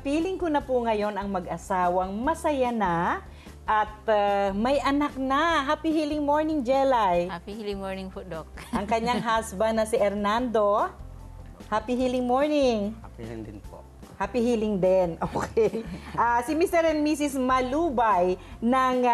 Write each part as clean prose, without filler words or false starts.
Kapiling ko na po ngayon ang mag-asawang masaya na at may anak na. Happy healing morning, Jelay. Happy healing morning po, Doc. Ang kanyang husband na si Hernando. Happy healing morning. Happy healing din po. Happy healing din. Okay. Si Mr. and Mrs. Malubay ng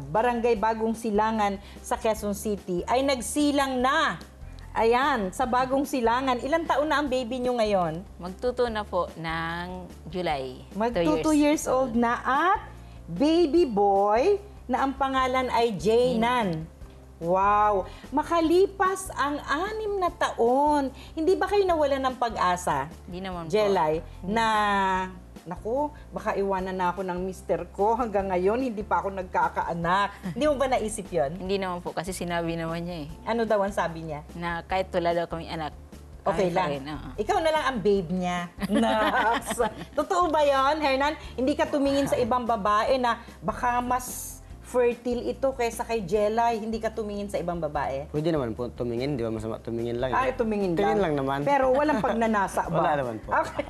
Barangay Bagong Silangan sa Quezon City ay nagsilang na. Ayan, sa Bagong Silangan. Ilang taon na ang baby nyo ngayon? Magtuto na po ng July. Magto 2 years old na at baby boy na ang pangalan ay Jaynan. Wow! Makalipas ang 6 na taon, hindi ba kayo nawalan ng pag-asa, Hindi naman po. Jelay, na, naku, baka iwanan na ako ng mister ko hanggang ngayon, hindi pa ako nagkakaanak. Hindi mo ba naisip yon? Hindi naman po kasi sinabi naman niya Ano daw ang sabi niya? na kahit wala daw kami anak. Okay kaya pa lang. rin, oo. Ikaw na lang ang babe niya. Naks. Totoo ba yon, Hernan? Hindi ka tumingin sa ibang babae na baka mas fertile ito kaysa kay Jelay, hindi ka tumingin sa ibang babae? Pwede naman po tumingin, di ba masama tumingin lang. Ay, tumingin lang. Tingin lang naman. Pero walang pagnanasa ba? Wala naman po. Okay.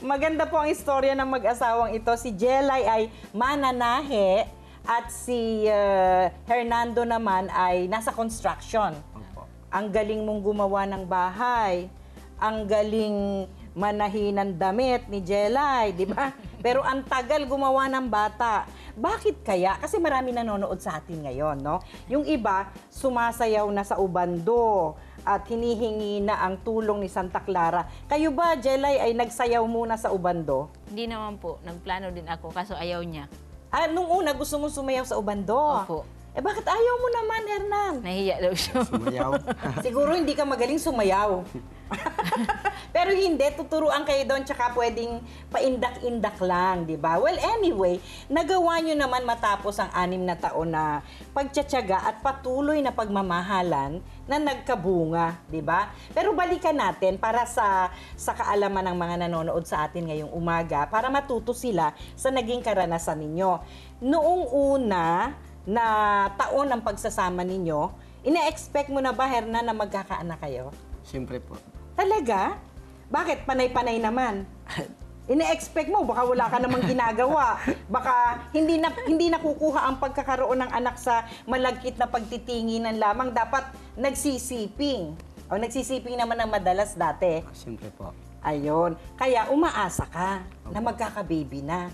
Maganda po ang istorya ng mag-asawang ito. Si Jelay ay mananahe at si Hernando naman ay nasa construction. Opo. Ang galing mong gumawa ng bahay. Ang galing manahi ng damit ni Jelay, di ba? Pero ang tagal gumawa ng bata. Bakit kaya? Kasi marami nanonood sa atin ngayon, no? Yung iba, sumasayaw na sa ubando at hinihingi na ang tulong ni Santa Clara. Kayo ba, Jelay, ay nagsayaw muna sa ubando? Hindi naman po. Nagplano din ako kaso ayaw niya. Nung una, gusto mo sumayaw sa ubando? Opo. Bakit ayaw mo naman, Hernan? Nahiya daw siya. Sumayaw. Siguro hindi ka magaling sumayaw. Pero hindi, tuturuan kayo doon, tsaka pwedeng paindak-indak lang, di ba? Well, anyway, nagawa nyo naman matapos ang 6 na taon na pagtsatsaga at patuloy na pagmamahalan na nagkabunga, di ba? Pero balikan natin para sa kaalaman ng mga nanonood sa atin ngayong umaga, para matuto sila sa naging karanasan ninyo. Noong una na taon ng pagsasama ninyo, ina-expect mo na ba, Hernan, na magkakaanak kayo? Siyempre po. Talaga? Bakit? Panay-panay naman. Ine-expect mo, baka wala ka namang ginagawa. Baka hindi nakukuha ang pagkakaroon ng anak sa malagkit na pagtitinginan lamang. Dapat nagsisiping. O nagsisiping naman ang madalas dati. Siyempre po. Ayun. Kaya umaasa ka na magkaka-baby na.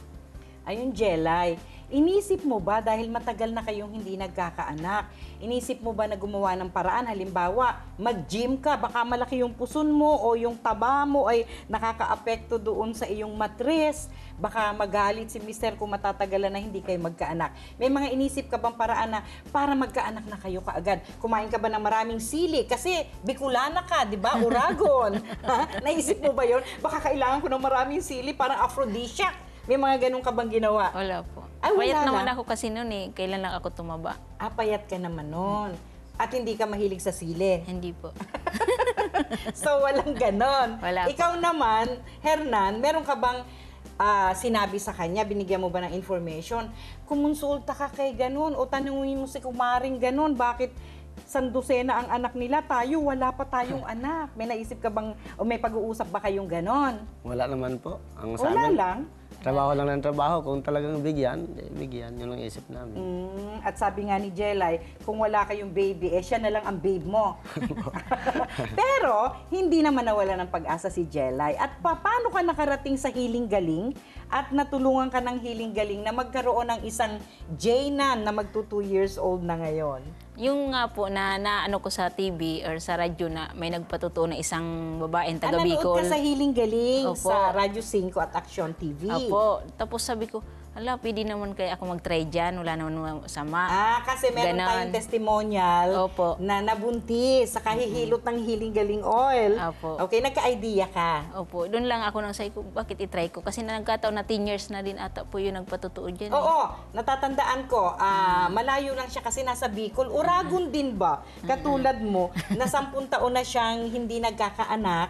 Ayun, Jelay. Inisip mo ba dahil matagal na kayong hindi nagkakaanak? Inisip mo ba na gumawa ng paraan? Halimbawa, mag-gym ka, baka malaki yung puson mo o yung taba mo ay nakaka-apekto doon sa iyong matris. Baka magalit si mister kung matatagalan na hindi kayo magkaanak. May mga inisip ka bang paraan na para magkaanak na kayo kaagad? Kumain ka ba ng maraming sili? Kasi Bicolana ka, di ba? Uragon. Naisip mo ba yun? Baka kailangan ko ng maraming sili para aphrodisiac. May mga ganun ka bang ginawa? Wala po. Ay, wala Payat naman lang. ako kasi noon eh. Kailan lang ako tumaba. Payat ka naman nun. At hindi ka mahilig sa sili. Hindi po. So, walang ganon. Wala po. Ikaw naman, Hernan, meron ka bang sinabi sa kanya, binigyan mo ba ng information? Kumonsulta ka kay ganon o tanungin mo si kumaring ganon, bakit sandusena ang anak nila, tayo, wala pa tayong anak. May naisip ka bang, o may pag-uusap ba kayong ganon? Wala naman po. Ang sa Wala amin, lang. trabaho lang ng trabaho. Kung talagang bigyan, bigyan. Yun ang isip namin. At sabi nga ni Jelay, kung wala kayong baby, siya na lang ang babe mo. Pero, hindi naman nawala ng pag-asa si Jelay. At paano ka nakarating sa Healing Galing at natulungan ka ng Healing Galing na magkaroon ng isang Jaynan na magto 2 years old na ngayon? Yung nga po na ano ko sa TV or sa radyo na may nagpatutuo na isang babaeng taga Nanood Bicol. ka sa Healing Galing Opo. sa Radyo 5 at Action TV. Opo. Tapos sabi ko, hala, pwede naman kaya ako mag-try dyan. Wala naman masama. Kasi meron Ganon. tayong testimonial Opo. na nabuntis sa kahihilot ng Healing Galing oil. Opo. Okay, nagka-idea ka. Opo. Doon lang ako nang sabi ko, bakit itry ko? Kasi nagkataon na 10 years na din ata po yung nagpatutuo dyan. Oo, natatandaan ko, malayo lang siya kasi nasa Bicol. Uragon din ba? Katulad mo, na 10 taon na siyang hindi nagkakaanak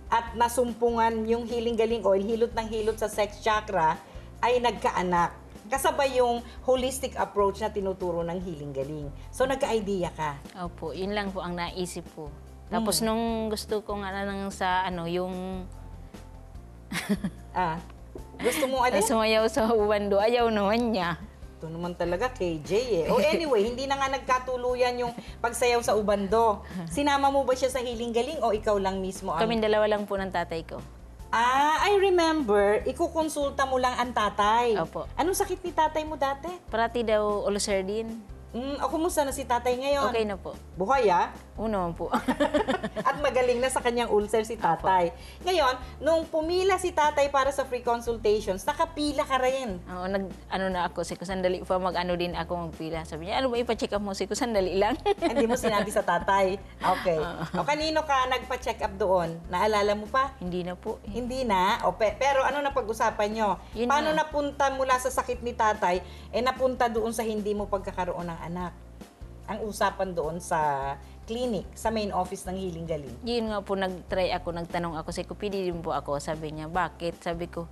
at nasumpungan yung Healing Galing oil, hilot ng hilot sa sex chakra, ay nagkaanak. Kasabay yung holistic approach na tinuturo ng Healing Galing. So, nagka-idea ka. Opo. Yun lang po ang naisip ko. Tapos nung gusto ko nga lang sa yung... Gusto mo alin? Sumayaw sa ubando, ayaw naman niya. Ito naman talaga, KJ eh. O anyway, hindi na nga nagkatuluyan yung pagsayaw sa ubando. Sinama mo ba siya sa Hiling Galing o ikaw lang mismo? Kaming dalawa lang po ng tatay ko. I remember, ikukonsulta mo lang ang tatay. Opo. Anong sakit ni tatay mo dati? Parati daw ulcer din. O kumusta na si tatay ngayon? Okay na po. Buhay ah? Naman po. At magaling na sa kanyang ulcer si tatay. Ngayon, nung pumila si tatay para sa free consultations, nakapila ka rin. Oo, ano na ako, siku sandali pa mag-ano din ako magpila. Sabi niya, ano ba ipa-check up mo? Siku sandali lang. Hindi mo sinabi sa tatay. Okay. O kanino ka nagpa-check up doon? Naalala mo pa? Hindi na po. Hindi na. Pero ano na pag-usapan nyo? Yun Paano na. napunta mula sa sakit ni tatay, napunta doon sa hindi mo pagkakaroon ng anak? Ang usapan doon sa clinic, sa main office ng Hiling Galing. Yun nga po, nagtanong ako sa pwede din po ako. Sabi niya, bakit? Sabi ko,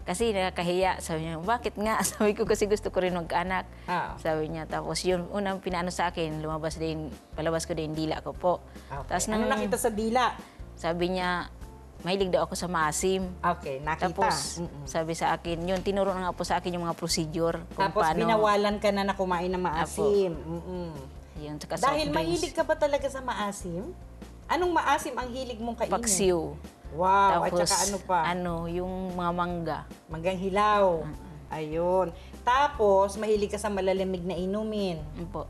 kasi nakakahiya. Sabi niya, bakit nga? Sabi ko, kasi gusto ko rin magkaanak. Ah. Sabi niya, tapos yun, unang pinaano sa akin, palabas ko din, dila ko po. Okay. Tapos Ano nakita sa dila? sabi niya, mahilig daw ako sa maasim. Okay, nakita. Tapos, sabi sa akin, yun, tinuro na nga po sa akin yung mga procedure. Kung Tapos paano, binawalan ka na kumain ng maasim. yun, tsaka Dahil soft drinks. mahilig ka ba talaga sa maasim? Anong maasim ang hilig mong kainin? Paksiw. Wow, Tapos, at saka ano pa? yung mga mangga. Manggang hilaw. Ayun. Tapos, mahilig ka sa malalamig na inumin. Yun po.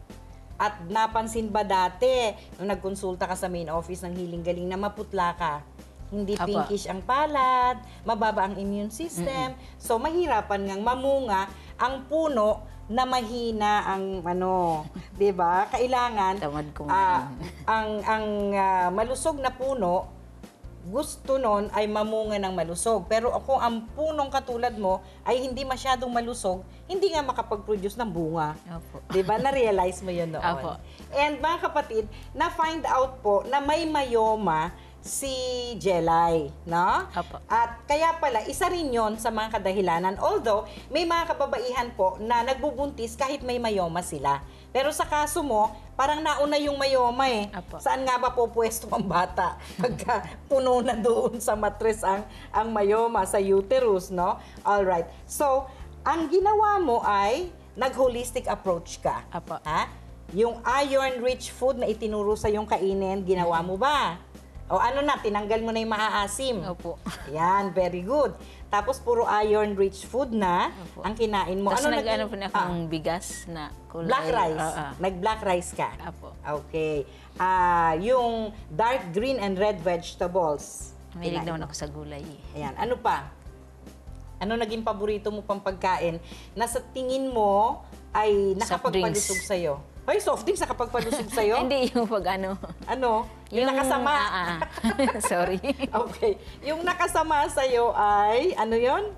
At napansin ba dati, nung nagkonsulta ka sa main office ng Hiling Galing, na maputla ka? Hindi Apa. pinkish ang palad, mababa ang immune system. So, mahirapan ngang mamunga ang puno na mahina ang 'di ba? Kailangan Tamad kumain. ang malusog na puno gusto nun ay mamunga ng malusog. Pero kung ang punong katulad mo ay hindi masyadong malusog, hindi nga makapag-produce ng bunga. Opo. 'Di ba? Na-realize mo 'yun noon. Apo. And mga kapatid, na-find out po na may myoma si Jelay, no? Apo. At kaya pala, isa rin yon sa mga kadahilanan. Although, may mga kababaihan po na nagbubuntis kahit may myoma sila. Pero sa kaso mo, parang nauna yung myoma eh. Apo. Saan nga ba po pwesto ang bata? Pagka puno na doon sa matres ang myoma, sa uterus, no? Alright. So, ang ginawa mo ay nag-holistic approach ka. Apo. Ha? Yung iron-rich food na itinuro sa yung kainin, ginawa mo ba? O ano na, tinanggal mo na yung maaasim. Opo. Yan, very good. Tapos puro iron-rich food na Opo. ang kinain mo. Tapos naging- nag-ano po na akong bigas na kulay. Black rice. Oo. Nag-black rice ka. Apo. Okay. Yung dark green and red vegetables. Mahilig kinain naman mo. ako sa gulay. Ayan. Ano pa? Ano naging paborito mo pang pagkain na sa tingin mo ay Soft nakapagpalusog drinks. sa'yo? Ay, soft drinks nakapagpalusog sa'yo? Hindi yung pag ano. Ano? Yung nakasama. Sorry. Okay. Yung nakasama sa'yo ay, ano yon?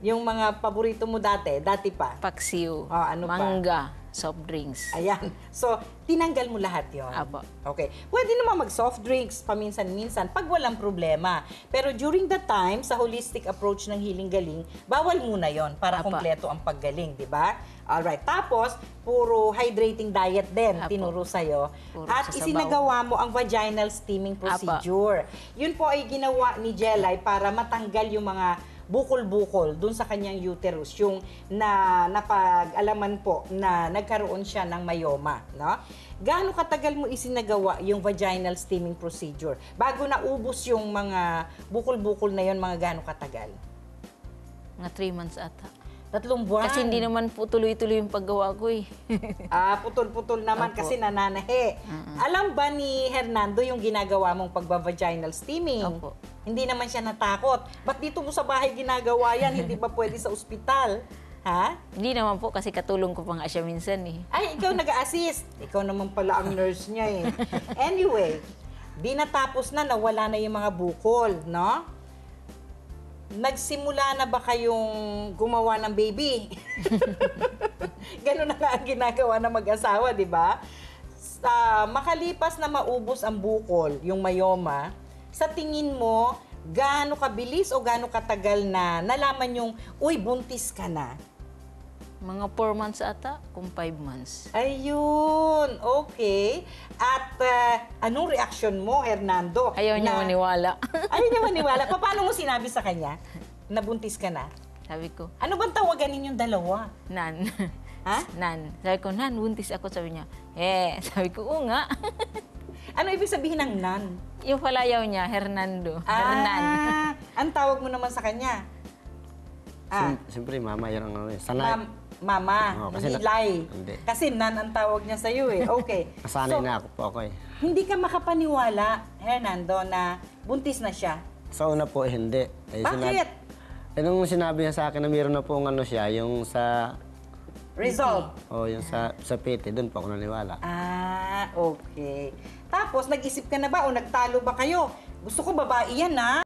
Yung mga paborito mo dati pa. Paksiw. Ano pa? Mangga. Soft drinks. Ayan. So, tinanggal mo lahat yon. Apo. Okay. Pwede naman mag-soft drinks paminsan-minsan pag walang problema. Pero during the time, sa holistic approach ng Hiling Galing, bawal muna yon para Apo. kompleto ang paggaling, di ba? Alright. Tapos, puro hydrating diet din, Apo. tinuro sa'yo. Puro At sa sabaw. isinagawa mo ang vaginal steaming procedure. Yun po ay ginawa ni Jelay para matanggal yung mga bukol-bukol dun sa kanyang uterus, yung napag-alaman po na nagkaroon siya ng myoma, no? Gaano katagal mo isinagawa yung vaginal steaming procedure? Bago naubos yung mga bukol-bukol na yon, mga gaano katagal? Mga 3 months ata. 3 buwan. Kasi hindi naman po tuloy-tuloy yung paggawa ko eh. Putol-putol naman Opo. kasi nananahi. Alam ba ni Hernando yung ginagawa mong pagba-vaginal steaming? Opo. Hindi naman siya natakot. Ba't dito mo sa bahay ginagawa yan? Hindi ba pwede sa ospital? Ha? Hindi naman po kasi katulong ko pa nga siya minsan eh. Ay, ikaw nag-assist. Ikaw naman pala ang nurse niya eh. Anyway, di natapos na, nawala na yung mga bukol, no? Nagsimula na ba kayong gumawa ng baby? Ganun na nga ang ginagawa ng mag-asawa, di ba? Makalipas na maubos ang bukol, yung myoma, sa tingin mo, gaano kabilis o gaano katagal na nalaman yung, uy, buntis ka na? Mga 4 months ata, kung 5 months. Ayun, okay. At anong reaksyon mo, Hernando? Ayaw niya maniwala. Ayaw niya maniwala. Paano mo sinabi sa kanya? nabuntis ka na? Sabi ko, Ano bang tawagan ninyong dalawa? Nan. Ha? Nan. Sabi ko, Nan, buntis ako. Sabi niya, sabi ko, oo nga. Ano ibig sabihin ng nan? Yung palayaw niya, Hernando. Hernan. Ang tawag mo naman sa kanya? Siyempre, mama, yun ang ano eh. Sanay. Mama, Oo, kasi hindi na- lay. Hindi. Kasi nan ang tawag niya sa'yo eh. Okay. Nasanay na ako po ako eh. Hindi ka makapaniwala, Hernando, na buntis na siya. Sa una po, hindi. Eh, Bakit? nung sinabi niya sa akin na mayroon na po ano siya, yung sa, Result. yung sa PT, doon po ako naniwala. Okay. Tapos, nag-isip ka na ba o nagtalo ba kayo? Gusto ko babae yan, ha?